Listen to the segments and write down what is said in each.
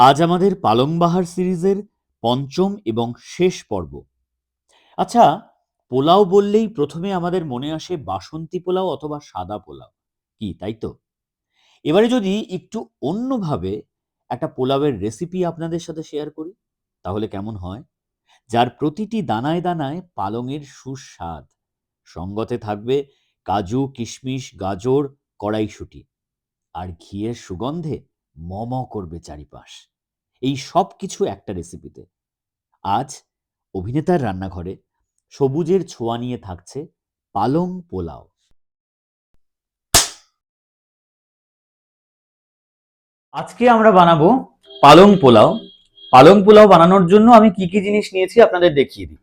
আজ আমাদের পালং বাহার সিরিজের পঞ্চম এবং শেষ পর্ব। আচ্ছা, পোলাও বললেই প্রথমে আমাদের মনে আসে বাসন্তী পোলাও অথবা সাদা পোলাও, কি তাই তো? এবারে যদি একটু অন্যভাবে একটা পোলাওয়ের রেসিপি আপনাদের সাথে শেয়ার করি, তাহলে কেমন হয়? যার প্রতিটি দানায় দানায় পালংয়ের সুস্বাদ, সঙ্গতে থাকবে কাজু, কিশমিশ, গাজর, কড়াইশুঁটি, আর ঘিয়ের সুগন্ধে মম করবে চারিপাশ। এই সব কিছু একটা রেসিপিতে। আজ অভিনেতার রান্নাঘরে সবুজের ছোঁয়া নিয়ে থাকছে পালং পোলাও। আজকে আমরা বানাবো পালং পোলাও। পালং পোলাও বানানোর জন্য আমি কি কি জিনিস নিয়েছি আপনাদের দেখিয়ে দিই।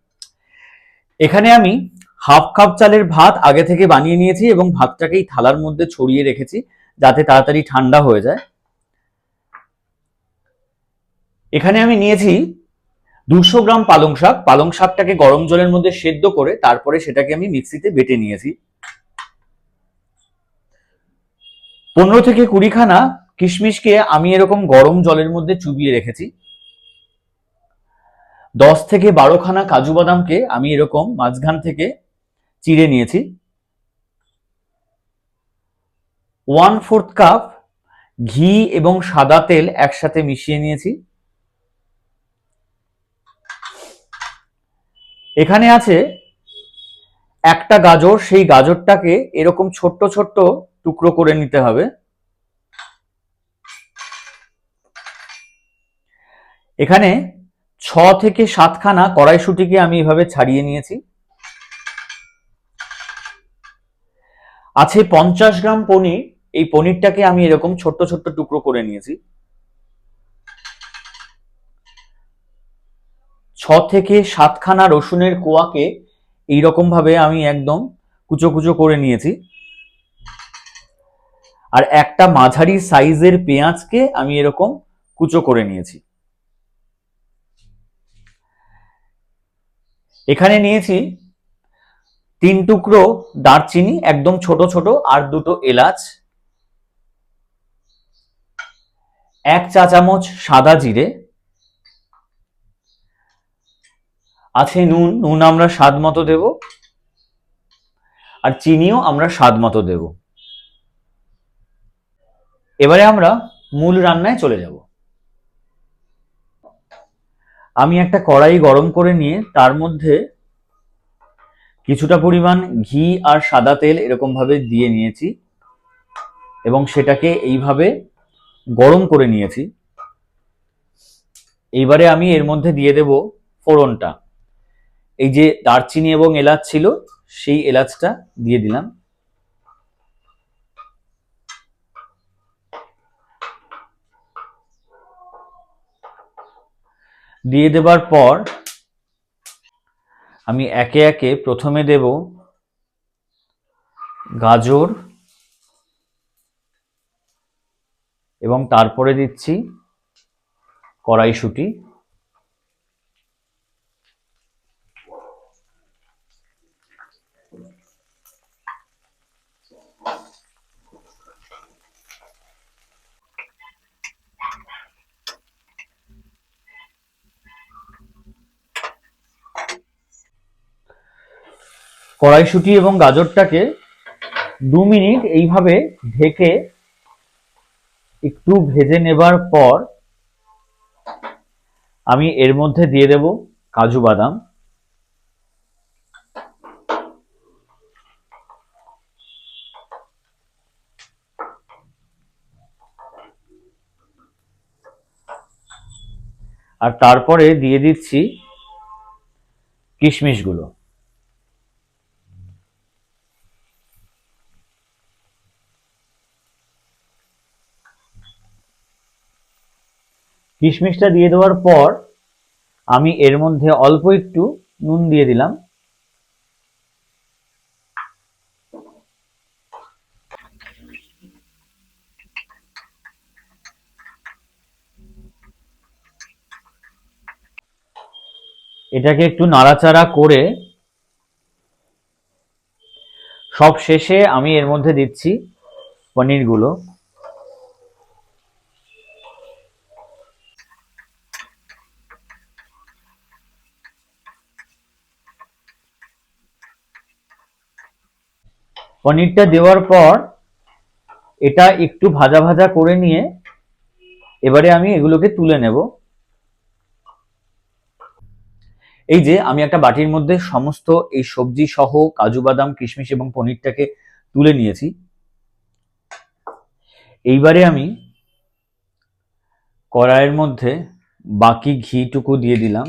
এখানে আমি হাফ কাপ চালের ভাত আগে থেকে বানিয়ে নিয়েছি এবং ভাতটাকেই থালার মধ্যে ছড়িয়ে রেখেছি যাতে তাড়াতাড়ি ঠান্ডা হয়ে যায়। এখানে আমি নিয়েছি 200 গ্রাম পালং শাক। পালং শাকটাকে গরম জলের মধ্যে সেদ্ধ করে তারপরে সেটাকে আমি মিক্সিতে বেটে নিয়েছি। 15 থেকে 20 খানা কিশমিশকে আমি এরকম গরম জলের মধ্যে চুবিয়ে রেখেছি। 10 থেকে 12 খানা কাজু বাদামকে আমি এরকম মাঝখান থেকে চিড়ে নিয়েছি। 1/4 কাপ ঘি এবং সাদা তেল একসাথে মিশিয়ে নিয়েছি। এখানে আছে একটা গাজর, সেই গাজরটাকে এরকম ছোট্ট ছোট্ট টুকরো করে নিতে হবে। এখানে 6 থেকে 7 খানা কড়াইশুঁটিকে আমি এভাবে ছাড়িয়ে নিয়েছি। আছে 50 গ্রাম পনির। এই পনিরটাকে আমি এরকম ছোট্ট ছোট্ট টুকরো করে নিয়েছি। 6 থেকে 7 খানা রসুনের কোয়াকে এইরকম ভাবে আমি একদম কুচো কুচো করে নিয়েছি। আর একটা মাঝারি সাইজের পেঁয়াজকে আমি এরকম কুচো করে নিয়েছি। এখানে নিয়েছি 3 টুকরো দারচিনি একদম ছোট ছোট, আর 2টো এলাচ, 1 চা চামচ সাদা জিরে, আছে নুন। নুন আমরা স্বাদ মতো দেব, আর চিনিও আমরা স্বাদ মতো দেব। এবারে আমরা মূল রান্নায় চলে যাব। আমি একটা কড়াই গরম করে নিয়ে তার মধ্যে কিছুটা পরিমাণ ঘি আর সাদা তেল এরকম ভাবে দিয়ে নিয়েছি এবং সেটাকে এইভাবে গরম করে নিয়েছি। এইবারে আমি এর মধ্যে দিয়ে দেব ফোড়নটা। এই যে দারচিনি এবং এলাচ ছিল, সেই এলাচটা দিয়ে দিলাম। দিয়ে দেবার পর আমি একে একে প্রথমে দেব গাজর এবং তারপরে দিচ্ছি কড়াইশুঁটি। কড়াইশুঁটি এবং গাজরটাকে 2 মিনিট এইভাবে ঢেকে একটু ভেজে নেবার পর আমি এর মধ্যে দিয়ে দেব কাজু বাদাম। আর তারপরে দিয়ে দিচ্ছি কিশমিশগুলো। কিশমিশটা দিয়ে দেওয়ার পর আমি এর মধ্যে অল্প একটু নুন দিয়ে দিলাম। এটাকে একটু নাড়াচাড়া করে সব শেষে আমি এর মধ্যে দিচ্ছি পনিরগুলো। পনিরটা দেওয়ার পর এটা একটু ভাজা ভাজা করে নিয়ে এবারে আমি এগুলোকে তুলে নেব। এই যে আমি একটা বাটির মধ্যে সমস্ত এই সবজি সহ কাজু বাদাম কিশমিশ এবং পনিরটাকে তুলে নিয়েছি। এইবারে আমি কড়াইয়ের মধ্যে বাকি ঘিটুকু দিয়ে দিলাম।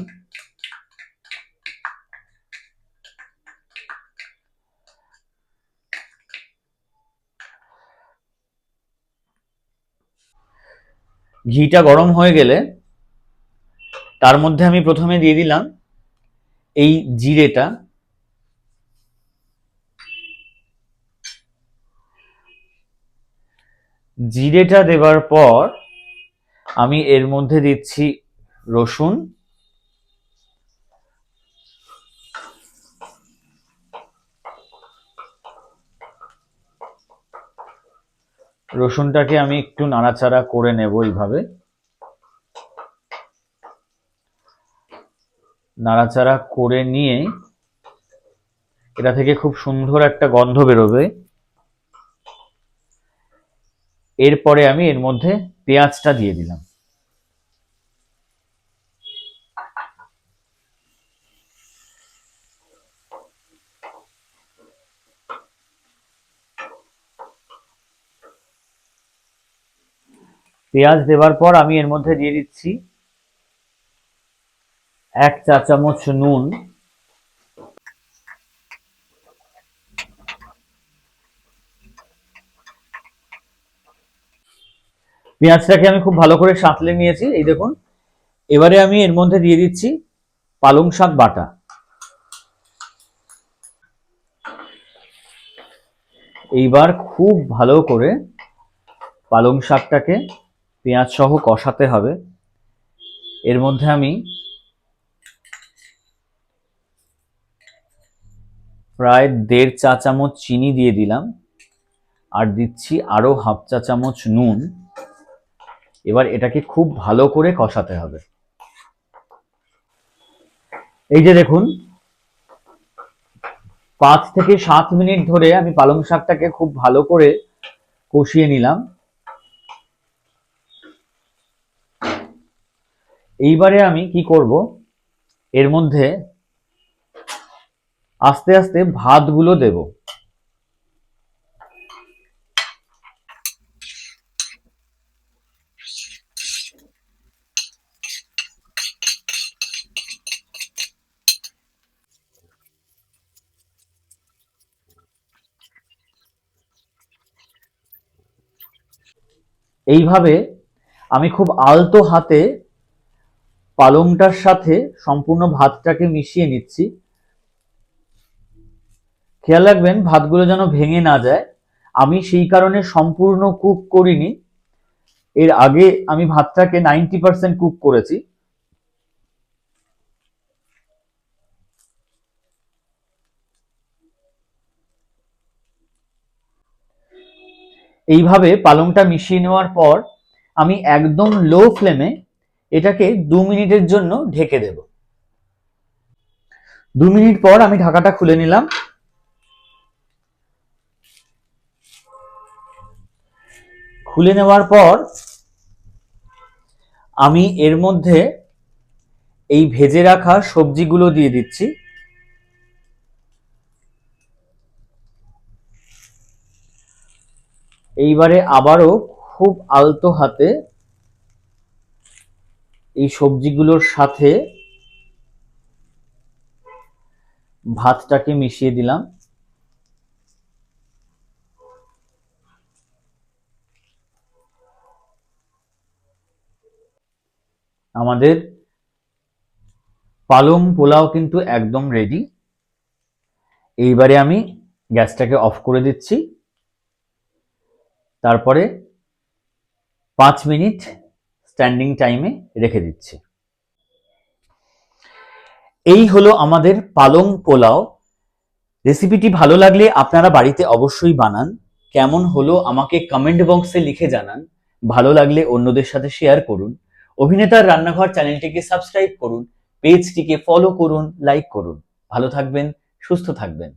ঘিটা গরম হয়ে গেলে তার মধ্যে আমি প্রথমে দিয়ে দিলাম এই জিরেটা। জিরেটা দেবার পর আমি এর মধ্যে দিচ্ছি রসুন, রসুনটাকে আমি একটু নাড়াচাড়া করে নেব। এইভাবে নাড়াচাড়া করে নিয়ে এটা থেকে খুব সুন্দর একটা গন্ধ বেরোবে। এরপরে আমি এর মধ্যে পেঁয়াজটা দিয়ে দিলাম। পেঁয়াজ দেওয়ার পর আমি এর মধ্যে দিয়ে দিচ্ছি 1 চা চামচ নুন, পেঁয়াজটাকে আমি খুব ভালো করে সাঁতলে নিয়েছি। এই দেখুন, এবারে আমি এর মধ্যে দিয়ে দিচ্ছি পালং শাক বাটা। এইবার খুব ভালো করে পালং শাকটাকে পেঁয়াজ সহ কষাতে হবে। এর মধ্যে আমি প্রায় 1.5 চা চামচ চিনি দিয়ে দিলাম আর দিচ্ছি আরো 1/2 চা চামচ নুন। এবার এটাকে খুব ভালো করে কষাতে হবে। এই যে দেখুন, 5 থেকে 7 মিনিট ধরে আমি পালং শাকটাকে খুব ভালো করে কষিয়ে নিলাম। এইবারে আমি কি করব, এর মধ্যে আস্তে আস্তে ভাতগুলো দেব। এইভাবে আমি খুব আলতো হাতে পালংটার সাথে সম্পূর্ণ ভাতটাকে মিশিয়ে নিচ্ছি। খেয়াল রাখবেন ভাতগুলো যেন ভেঙে না যায়। আমি সেই কারণে সম্পূর্ণ কুক করিনি, এর আগে আমি ভাতটাকে 90% কুক করেছি। এইভাবে পালংটা মিশিয়ে নেওয়ার পর আমি একদম লো ফ্লেমে এটাকে 2 মিনিটের জন্য ঢেকে দেব। 2 মিনিট পর আমি ঢাকাটা খুলে নিলাম। খুলে নেওয়ার পর আমি এর মধ্যে এই ভেজে রাখা সবজিগুলো দিয়ে দিচ্ছি। এইবারে আবারও খুব আলতো হাতে এই সবজিগুলোর সাথে ভাতটাকে মিশিয়ে দিলাম। আমাদের পালং পোলাও কিন্তু একদম রেডি। এইবারে আমি গ্যাসটাকে অফ করে দিচ্ছি, তারপরে 5 মিনিট স্ট্যান্ডিং টাইমে রেখে দিচ্ছি। এই হলো আমাদের পালং পোলাও। রেসিপিটি ভালো লাগলে আপনারা বাড়িতে অবশ্যই বানান। কেমন হলো আমাকে কমেন্ট বক্সে লিখে জানান। ভালো লাগলে অন্যদের সাথে শেয়ার করুন। অভিনেতার রান্নাঘর চ্যানেলটিকে সাবস্ক্রাইব করুন, পেজটিকে ফলো করুন, লাইক করুন। ভালো থাকবেন, সুস্থ থাকবেন।